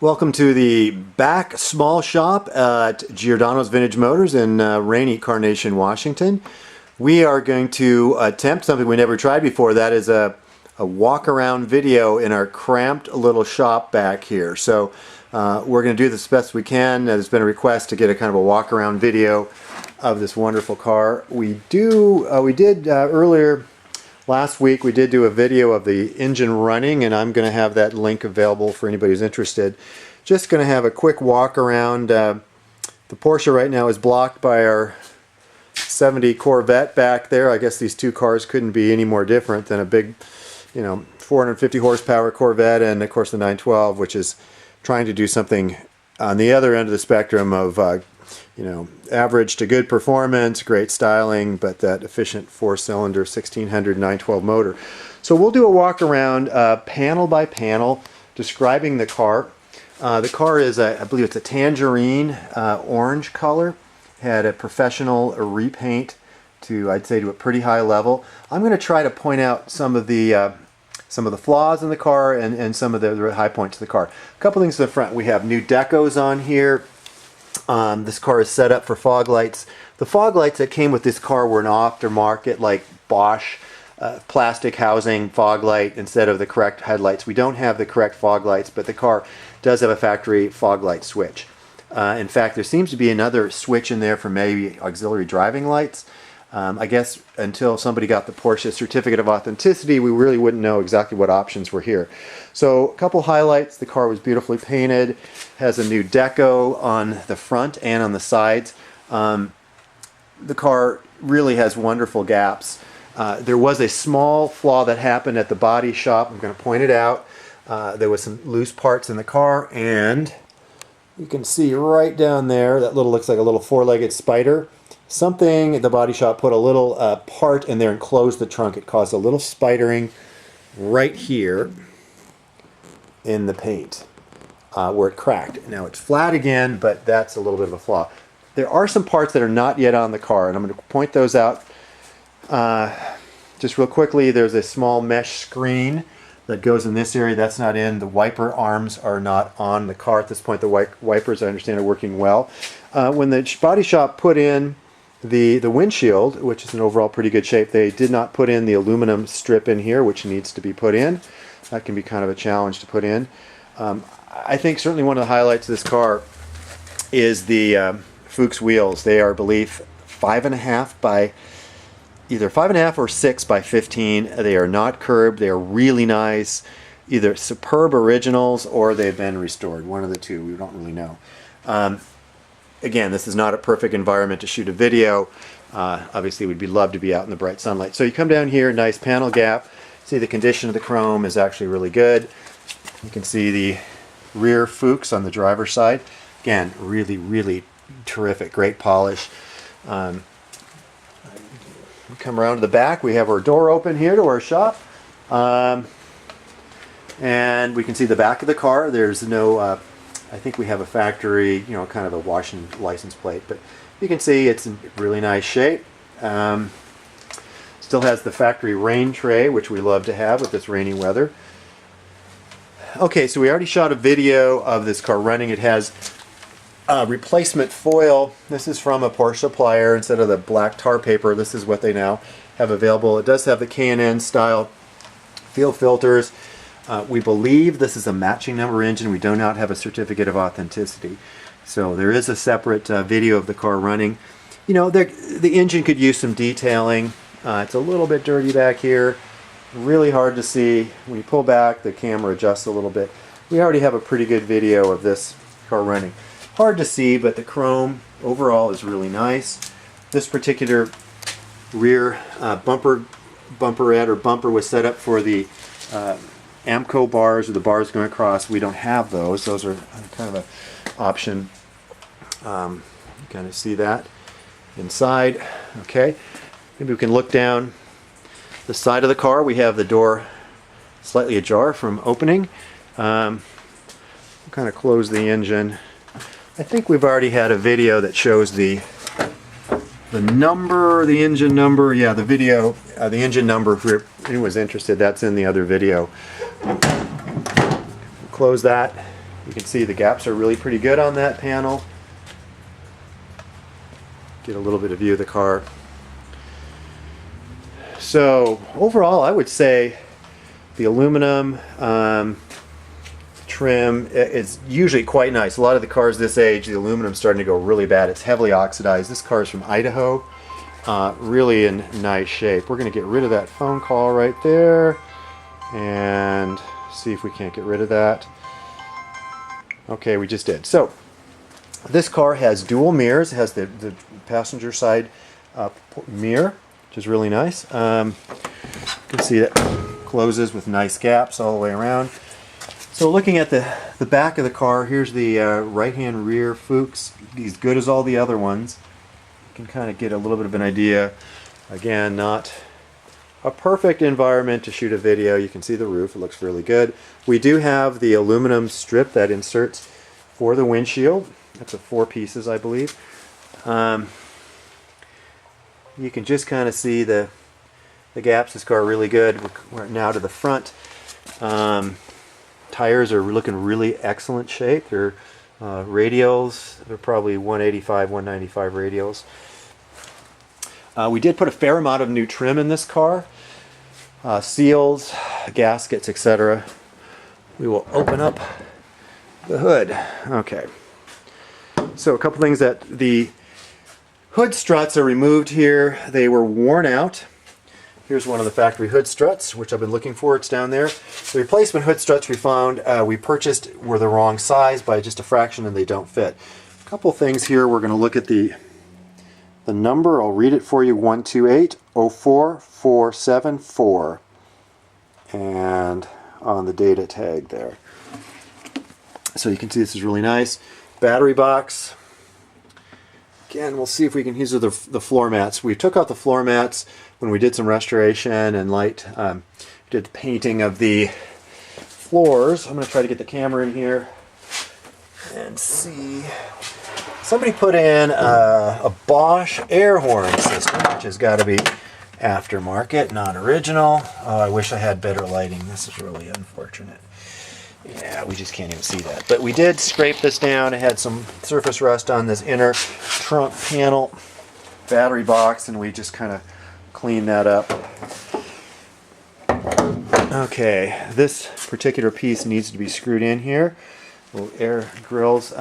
Welcome to the back small shop at Giordano's Vintage Motors in rainy Carnation, Washington. We are going to attempt something we never tried before. That is a walk-around video in our cramped little shop back here. So we're going to do this as best we can. There's been a request to get a kind of a walk-around video of this wonderful car. We did earlier last week, we did do a video of the engine running, and I'm going to have that link available for anybody who's interested. Just going to have a quick walk around. The Porsche right now is blocked by our 70 Corvette back there. I guess these two cars couldn't be any more different than a big, 450 horsepower Corvette, and of course the 912, which is trying to do something on the other end of the spectrum of average to good performance, great styling, but that efficient four-cylinder 1600 912 motor. So we'll do a walk around panel by panel describing the car. The car is, I believe it's a Tangerine orange color. Had a professional repaint to, I'd say, to a pretty high level. I'm going to try to point out some of the flaws in the car and some of the high points of the car. A couple things to the front. We have new decos on here. This car is set up for fog lights. The fog lights that came with this car were an aftermarket, like Bosch plastic housing fog light instead of the correct headlights. We don't have the correct fog lights, but the car does have a factory fog light switch. In fact, there seems to be another switch in there for maybe auxiliary driving lights. I guess until somebody got the Porsche certificate of authenticity, we really wouldn't know exactly what options were here. So a couple highlights: the car was beautifully painted, has a new deco on the front and on the sides. The car really has wonderful gaps. There was a small flaw that happened at the body shop. I'm going to point it out. There was some loose parts in the car, and you can see right down there that looks like a little four-legged spider. Something at the body shop put a little part in there and closed the trunk. It caused a little spidering right here in the paint where it cracked. Now it's flat again, but that's a little bit of a flaw. There are some parts that are not yet on the car, and I'm going to point those out just real quickly. There's a small mesh screen that goes in this area. That's not in. The wiper arms are not on the car at this point. The wipers, I understand, are working well. When the body shop put in the windshield, which is in overall pretty good shape, they did not put in the aluminum strip in here, which needs to be put in. That can be kind of a challenge to put in. I think certainly one of the highlights of this car is the Fuchs wheels. They are, I believe, 5.5 by either 5.5 or 6 by 15. They are not curbed. They are really nice, either superb originals or they've been restored. One of the two. We don't really know. Again, this is not a perfect environment to shoot a video. Obviously, we'd love to be out in the bright sunlight. So you come down here, nice panel gap. See, the condition of the chrome is actually really good. You can see the rear Fuchs on the driver's side. Again, really, really terrific, great polish. We come around to the back. We have our door open here to our shop. And we can see the back of the car. There's no... I think we have a factory, kind of a Washington license plate, but you can see it's in really nice shape. Still has the factory rain tray, which we love to have with this rainy weather. Okay, so we already shot a video of this car running. It has replacement foil. This is from a Porsche supplier. Instead of the black tar paper, this is what they now have available. It does have the K&N style fuel filters. We believe this is a matching number engine. We do not have a certificate of authenticity. So there is a separate video of the car running. The engine could use some detailing. It's a little bit dirty back here. Really hard to see. When you pull back, the camera adjusts a little bit. We already have a pretty good video of this car running. Hard to see, but the chrome overall is really nice. This particular rear bumper was set up for the Amco bars, or the bars going across. We don't have those. Those are kind of an option. You kind of see that inside. Okay, maybe we can look down the side of the car. We have the door slightly ajar from opening. We'll kind of close the engine. I think we've already had a video that shows the number, the engine number. Yeah, the video, the engine number, if anyone's interested, that's in the other video. Close that. You can see the gaps are really pretty good on that panel. Get a little bit of view of the car. So overall, I would say the aluminum trim is usually quite nice. A lot of the cars this age, the aluminum's starting to go really bad. It's heavily oxidized. This car is from Idaho. Really in nice shape. We're going to get rid of that phone call right there and see if we can't get rid of that. Okay, we just did. So this car has dual mirrors. It has the passenger side mirror, which is really nice. You can see it closes with nice gaps all the way around. So looking at the back of the car, here's the right-hand rear Fuchs. As good as all the other ones. You can kind of get a little bit of an idea. Again, not a perfect environment to shoot a video. You can see the roof. It looks really good. We do have the aluminum strip that inserts for the windshield. That's a 4 pieces, I believe. You can just kind of see the gaps. This car really good. We're now to the front. Tires are looking really excellent shape. They're radials. They're probably 185, 195 radials. We did put a fair amount of new trim in this car. Seals, gaskets, etc. We will open up the hood. Okay. So a couple things that the hood struts are removed here. They were worn out. Here's one of the factory hood struts, which I've been looking for. It's down there. The replacement hood struts we found, we purchased were the wrong size by just a fraction and they don't fit. A couple things here. We're going to look at the number. I'll read it for you. 12804474. And on the data tag there. So you can see this is really nice. Battery box. Again, we'll see if we can use the floor mats. We took out the floor mats when we did some restoration and did the painting of the floors. I'm going to try to get the camera in here and see. Somebody put in a Bosch air horn system, which has got to be aftermarket, not original. Oh, I wish I had better lighting. This is really unfortunate. Yeah, we just can't even see that. But we did scrape this down. It had some surface rust on this inner trunk panel battery box, and we just kind of cleaned that up. Okay, this particular piece needs to be screwed in here. Little air grills.